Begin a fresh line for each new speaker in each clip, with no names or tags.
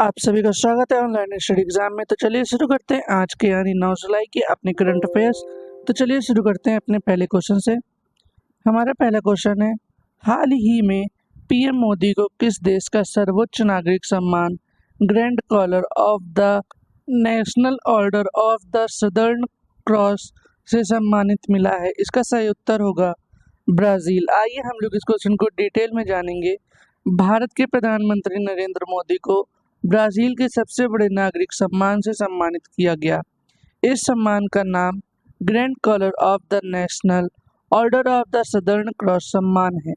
आप सभी का स्वागत है ऑनलाइन स्टडी एग्जाम में। तो चलिए शुरू करते हैं आज के यानी 9 जुलाई के अपने करंट अफेयर्स। तो चलिए शुरू करते हैं अपने पहले क्वेश्चन से। हमारा पहला क्वेश्चन है, हाल ही में पीएम मोदी को किस देश का सर्वोच्च नागरिक सम्मान grand collar of the national order of the southern cross से सम्मानित मिला है? इसका सही उत्तर होगा ब्राजील। आइए हम लोग इस क्वेश्चन को डिटेल में जानेंगे। भारत के प्रधानमंत्री नरेंद्र मोदी को ब्राजील के सबसे बड़े नागरिक सम्मान से सम्मानित किया गया। इस सम्मान का नाम grand collar of the national order of the southern cross सम्मान है।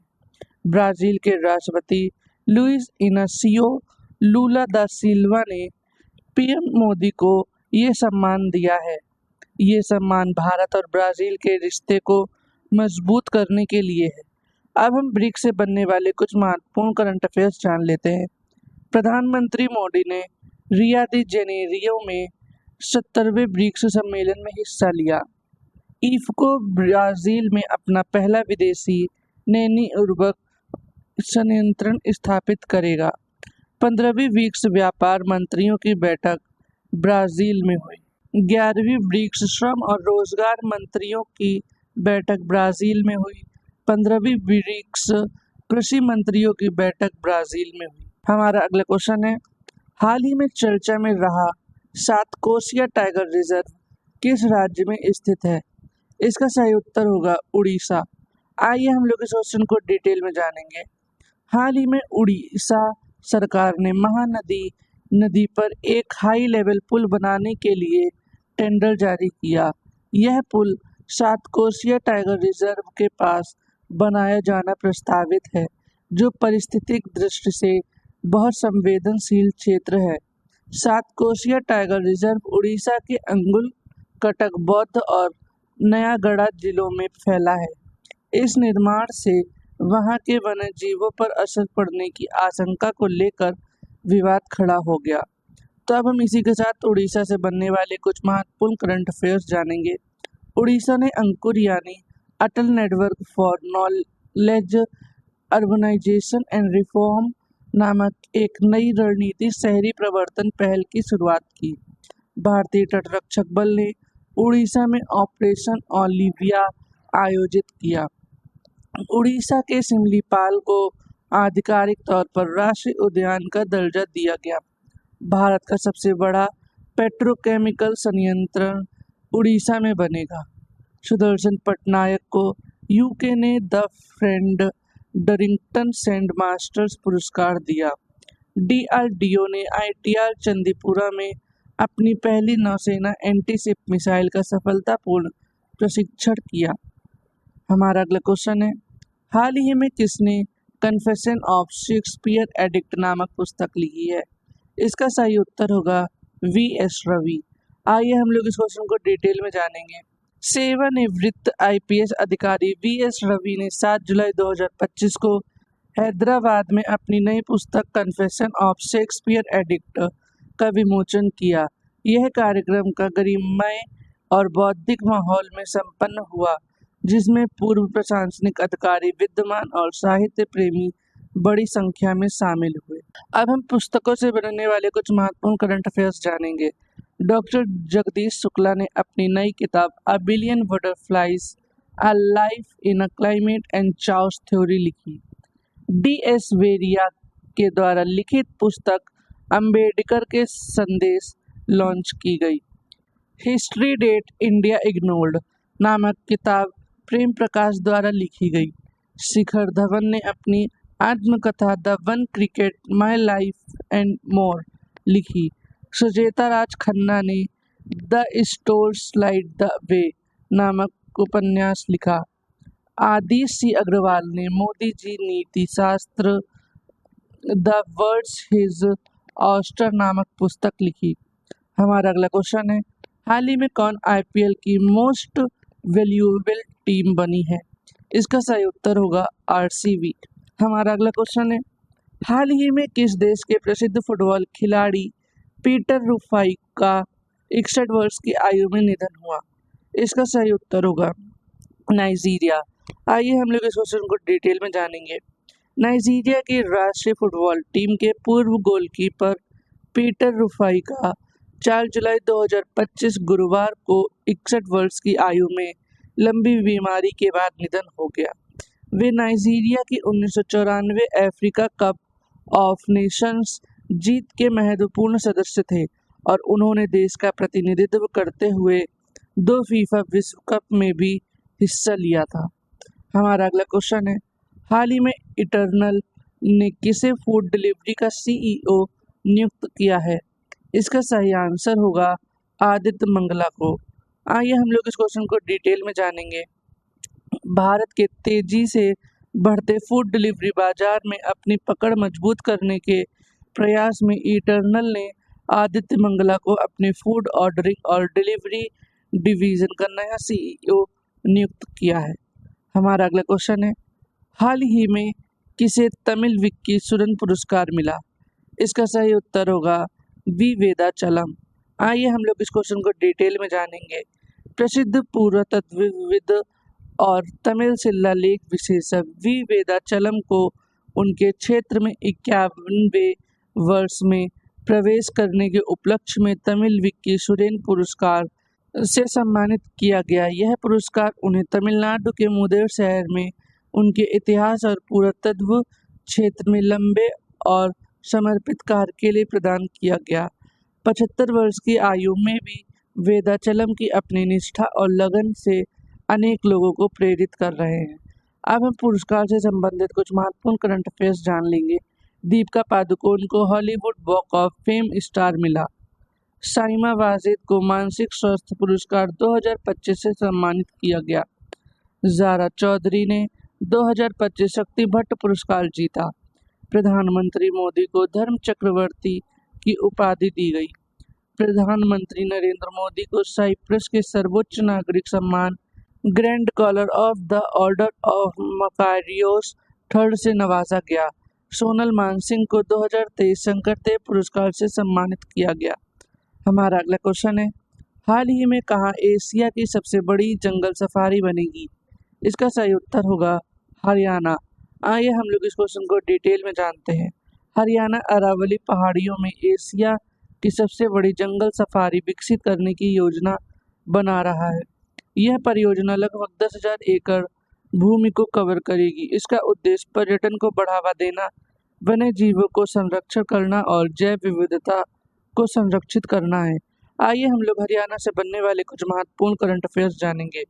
ब्राजील के राष्ट्रपति लुइस इनासियो लूला दा सिल्वा ने पीएम मोदी को ये सम्मान दिया है। ये सम्मान भारत और ब्राजील के रिश्ते को मजबूत करने के लिए है। अब हम ब्रिक्स से बनने वाले कुछ महत्वपूर्ण करंट अफेयर्स जान लेते हैं। प्रधानमंत्री मोदी ने रियो डी जेनेरियो में 70वें ब्रिक्स सम्मेलन में हिस्सा लिया। इफ्को ब्राजील में अपना पहला विदेशी नैनी उर्वरक संयंत्र स्थापित करेगा। 15वीं ब्रिक्स व्यापार मंत्रियों की बैठक ब्राजील में हुई। 11वीं ब्रिक्स श्रम और रोजगार मंत्रियों की बैठक ब्राजील में हुई। 15वीं ब्रिक्स कृषि मंत्रियों की बैठक ब्राजील में हुई। हमारा अगला क्वेश्चन है, हाल ही में चर्चा में रहा सातकोशिया टाइगर रिजर्व किस राज्य में स्थित है? इसका सही उत्तर होगा उड़ीसा। आइए हम लोग इस क्वेश्चन को डिटेल में जानेंगे। हाल ही में उड़ीसा सरकार ने महानदी नदी पर एक हाई लेवल पुल बनाने के लिए टेंडर जारी किया। यह पुल सातकोशिया टाइगर रिजर्व के पास बनाया जाना प्रस्तावित है, जो पारिस्थितिक दृष्टि से बहुत संवेदनशील क्षेत्र है। सातकोशिया टाइगर रिजर्व उड़ीसा के अंगुल, कटक, बौद्ध और नयागढ़ जिलों में फैला है। इस निर्माण से वहां के वन्य जीवों पर असर पड़ने की आशंका को लेकर विवाद खड़ा हो गया। तो अब हम इसी के साथ उड़ीसा से बनने वाले कुछ महत्वपूर्ण करंट अफेयर्स जानेंगे। उड़ीसा ने अंकुर यानी Atal network for knowledge urbanisation and reform नामक एक नई रणनीति शहरी प्रवर्तन पहल की शुरुआत की। भारतीय तटरक्षक बल ने उड़ीसा में ऑपरेशन ओलिविया आयोजित किया। उड़ीसा के सिमलीपाल को आधिकारिक तौर पर राष्ट्रीय उद्यान का दर्जा दिया गया। भारत का सबसे बड़ा पेट्रोकेमिकल संयंत्र उड़ीसा में बनेगा। सुदर्शन पटनायक को यूके ने द फ्रेंड डरिंगटन सैंड मास्टर्स पुरस्कार दिया। डीआरडीओ ने आईटीआर चंदीपुरा में अपनी पहली नौसेना एंटीशिप मिसाइल का सफलतापूर्ण प्रशिक्षण किया। हमारा अगला क्वेश्चन है, हाल ही में किसने कन्फेशन ऑफ शेक्सपियर एडिक्ट नामक पुस्तक लिखी है? इसका सही उत्तर होगा वी.एस. रवि। आइए हम लोग इस क्वेश्चन को डिटेल में जानेंगे। सेवानिवृत्त आईपीएस अधिकारी वी.एस. रवि ने 7 जुलाई 2025 को हैदराबाद में अपनी नई पुस्तक कन्फेशन ऑफ शेक्सपियर एडिक्ट का विमोचन किया। यह कार्यक्रम का गरिमामय और बौद्धिक माहौल में संपन्न हुआ, जिसमें पूर्व प्रशासनिक अधिकारी, विद्वान और साहित्य प्रेमी बड़ी संख्या में शामिल हुए। अब हम पुस्तकों से बनने वाले कुछ महत्वपूर्ण करंट अफेयर्स जानेंगे। डॉक्टर जगदीश शुक्ला ने अपनी नई किताब a billion butterflies a life in a climate and chaos theory लिखी। डी.एस. वेरिया के द्वारा लिखित पुस्तक अंबेडकर के संदेश लॉन्च की गई। हिस्ट्री डेट इंडिया इग्नोर्ड नामक किताब प्रेम प्रकाश द्वारा लिखी गई। शिखर धवन ने अपनी आत्मकथा the one cricket my life and more लिखी। सुचेता राज खन्ना ने the store slide the way नामक उपन्यास लिखा। आदिश सी अग्रवाल ने मोदी जी नीति शास्त्र द वर्ड्स हिज ऑस्टर नामक पुस्तक लिखी। हमारा अगला क्वेश्चन है, हाल ही में कौन आईपीएल की मोस्ट वैल्यूएबल टीम बनी है? इसका सही उत्तर होगा आरसीबी। हमारा अगला क्वेश्चन है, हाल ही में किस देश के प्रसिद्ध फुटबॉल खिलाड़ी पीटर रुफाई का 61 वर्ष की आयु में निधन हुआ? इसका सही उत्तर होगा नाइजीरिया। आइए हम लोग इस क्वेश्चन को डिटेल में जानेंगे। नाइजीरिया की राष्ट्रीय फुटबॉल टीम के पूर्व गोलकीपर पीटर रुफाई का 4 जुलाई 2025 गुरुवार को 61 वर्ष की आयु में लंबी बीमारी के बाद निधन हो गया। वे नाइजीरिया की 1994 अफ्रीका कप ऑफ नेशंस जीत के महत्वपूर्ण सदस्य थे और उन्होंने देश का प्रतिनिधित्व करते हुए 2 फीफा विश्व कप में भी हिस्सा लिया था। हमारा अगला क्वेश्चन है, हाल ही में इटर्नल ने किसे फूड डिलीवरी का सीईओ नियुक्त किया है? इसका सही आंसर होगा आदित्य मंगला को। आइए हम लोग इस क्वेश्चन को डिटेल में जानेंगे। भारत के तेजी से बढ़ते फूड डिलीवरी बाजार में अपनी पकड़ मजबूत करने के प्रयास में इटर्नल ने आदित्य मंगला को अपने फूड ऑर्डरिंग और डिलीवरी डिवीजन का नया सीईओ नियुक्त किया है। हमारा अगला क्वेश्चन है, हाल ही में किसे तमिल विक्की सुरन पुरस्कार मिला? इसका सही उत्तर होगा वी वेदाचलम। आइए हम लोग इस क्वेश्चन को डिटेल में जानेंगे। प्रसिद्ध पुरातत्वविद और तमिल शिलालेख विशेषज्ञ वी वेदाचलम को उनके क्षेत्र में 51वें वर्ष में प्रवेश करने के उपलक्ष्य में तमिल विक्की सुरेन पुरस्कार से सम्मानित किया गया। यह पुरस्कार उन्हें तमिलनाडु के मुदेर शहर में उनके इतिहास और पुरातत्व क्षेत्र में लंबे और समर्पित कार्य के लिए प्रदान किया गया। 75 वर्ष की आयु में भी वेदाचलम की अपनी निष्ठा और लगन से अनेक लोगों को प्रेरित कर रहे हैं। अब हम पुरस्कार से संबंधित कुछ महत्वपूर्ण करंट अफेयर्स जान लेंगे। दीपिका पादुकोण को Hollywood walk of fame star मिला। साइमा वाजिद को मानसिक स्वास्थ्य पुरस्कार 2025 से सम्मानित किया गया। ज़ारा चौधरी ने 2025 शक्ति भट्ट पुरस्कार जीता। प्रधानमंत्री मोदी को धर्म चक्रवर्ती की उपाधि दी गई। प्रधानमंत्री नरेंद्र मोदी को साइप्रस के सर्वोच्च नागरिक सम्मान grand collar of the order of Makarios third से नवाजा गया। सोनल मानसिंह को 2023 शंकरदेव पुरस्कार से सम्मानित किया गया। हमारा अगला क्वेश्चन है, हाल ही में कहाँ एशिया की सबसे बड़ी जंगल सफारी बनेगी? इसका सही उत्तर होगा हरियाणा। आइए हम लोग इस क्वेश्चन को डिटेल में जानते हैं। हरियाणा अरावली पहाड़ियों में एशिया की सबसे बड़ी जंगल सफारी विकसित करने की योजना बना रहा है। यह परियोजना लगभग 10,000 एकड़ भूमि को कवर करेगी। इसका उद्देश्य पर्यटन को बढ़ावा देना, वन्य जीवों को संरक्षण करना और जैव विविधता को संरक्षित करना है। आइए हम लोग हरियाणा से बनने वाले कुछ महत्वपूर्ण करंट अफेयर्स जानेंगे।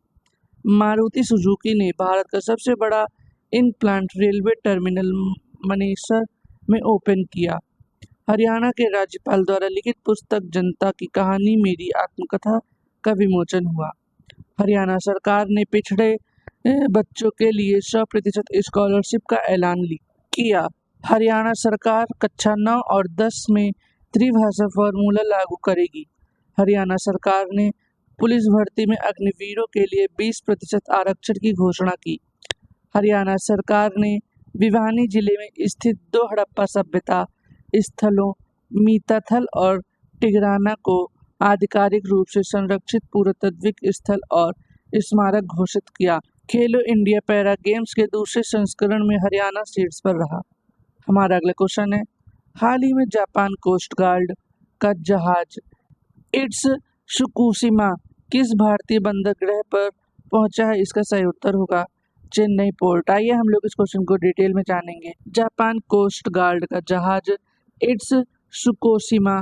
मारुति सुजुकी ने भारत का सबसे बड़ा in plant railway terminal Manesar में ओपन किया। हरियाणा के राज्यपाल द्वारा लिखित पुस्तक जनता की कहानी मेरी आत्मकथा का विमोचन हुआ। हरियाणा सरकार ने पिछड़े बच्चों के लिए 100% स्कॉलरशिप का ऐलान किया। हरियाणा सरकार कक्षा 9 और 10 में त्रिभाषा फॉर्मूला लागू करेगी। हरियाणा सरकार ने पुलिस भर्ती में अग्निवीरों के लिए 20% आरक्षण की घोषणा की। हरियाणा सरकार ने भिवानी जिले में स्थित 2 हड़प्पा सभ्यता स्थलों मीताथल और टिगराना को आधिकारिक रूप से संरक्षित पुरातात्विक स्थल और स्मारक घोषित किया। खेलो इंडिया पैरा गेम्स के दूसरे संस्करण में हरियाणा शीर्ष पर रहा। हमारा अगला क्वेश्चन है, हाल ही में जापान कोस्ट गार्ड का जहाज इट्स फुकुशिमा किस भारतीय बंदरगाह पर पहुंचा है? इसका सही उत्तर होगा चेन्नई पोर्ट। आइए हम लोग इस क्वेश्चन को डिटेल में जानेंगे। जापान कोस्ट गार्ड का जहाज इट्स फुकुशिमा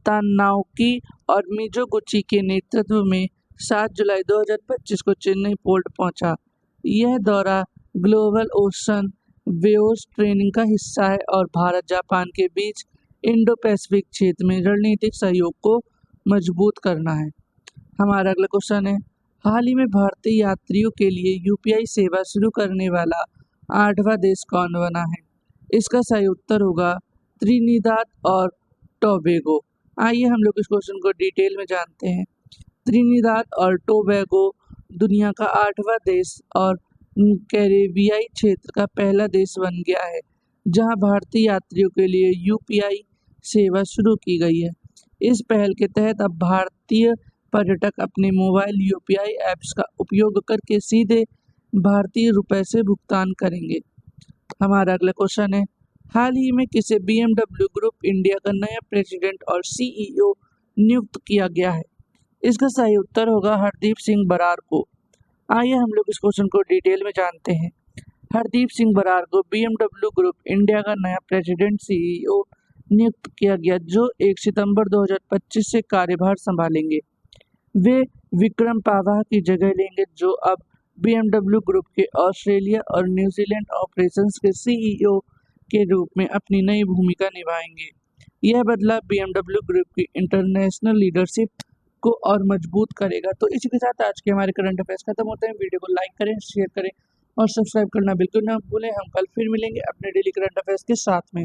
तानाओकी और मिज़ोगुची के नेतृत्व में 7 जुलाई 2025 को चेन्नई पोर्ट पहुंचा। यह दौरा ग्लोबल ओशन वेव्स ट्रेनिंग का हिस्सा है और भारत जापान के बीच इंडो पैसिफिक क्षेत्र में रणनीतिक सहयोग को मजबूत करना है। हमारा अगला क्वेश्चन है, हाल ही में भारतीय यात्रियों के लिए यूपीआई सेवा शुरू करने वाला 8वां देश कौन बना है? इसका सही उत्तर होगा त्रिनिदाद और टोबैगो। आइए हम लोग इस क्वेश्चन को डिटेल में जानते हैं। त्रिनिदाद और टोबैगो दुनिया का 8वां देश और कैरेबियाई क्षेत्र का पहला देश बन गया है जहां भारतीय यात्रियों के लिए यूपीआई सेवा शुरू की गई है। इस पहल के तहत अब भारतीय पर्यटक अपने मोबाइल यूपीआई ऐप्स का उपयोग करके सीधे भारतीय रुपए से भुगतान करेंगे। हमारा अगला क्वेश्चन है, हाल ही में किसे BMW ग्रुप इंडिया का नया प्रेसिडेंट और CEO नियुक्त किया गया है? इसका सही उत्तर होगा हरदीप सिंह बरार को। आइए हम लोग इस क्वेश्चन को डिटेल में जानते हैं। हरदीप सिंह बरार को BMW ग्रुप इंडिया का नया प्रेसिडेंट CEO नियुक्त किया गया, जो 1 सितंबर 2025 से कार्यभार संभालेंगे। वे विक्रम पावा की जगह लेंगे, जो अब BMW ग्रुप के ऑस्ट्रेलिया और न्यूजीलैंड ऑपरेशंस के CEO के रूप में अपनी नई भूमिका निभाएंगे। यह बदलाव BMW ग्रुप की इंटरनेशनल लीडरशिप को और मजबूत करेगा। तो इसी के साथ आज के हमारे करंट अफेयर्स खत्म होते हैं। वीडियो को लाइक करें, शेयर करें और सब्सक्राइब करना बिल्कुल ना भूलें। हम कल फिर मिलेंगे अपने डेली करंट अफेयर्स के साथ में।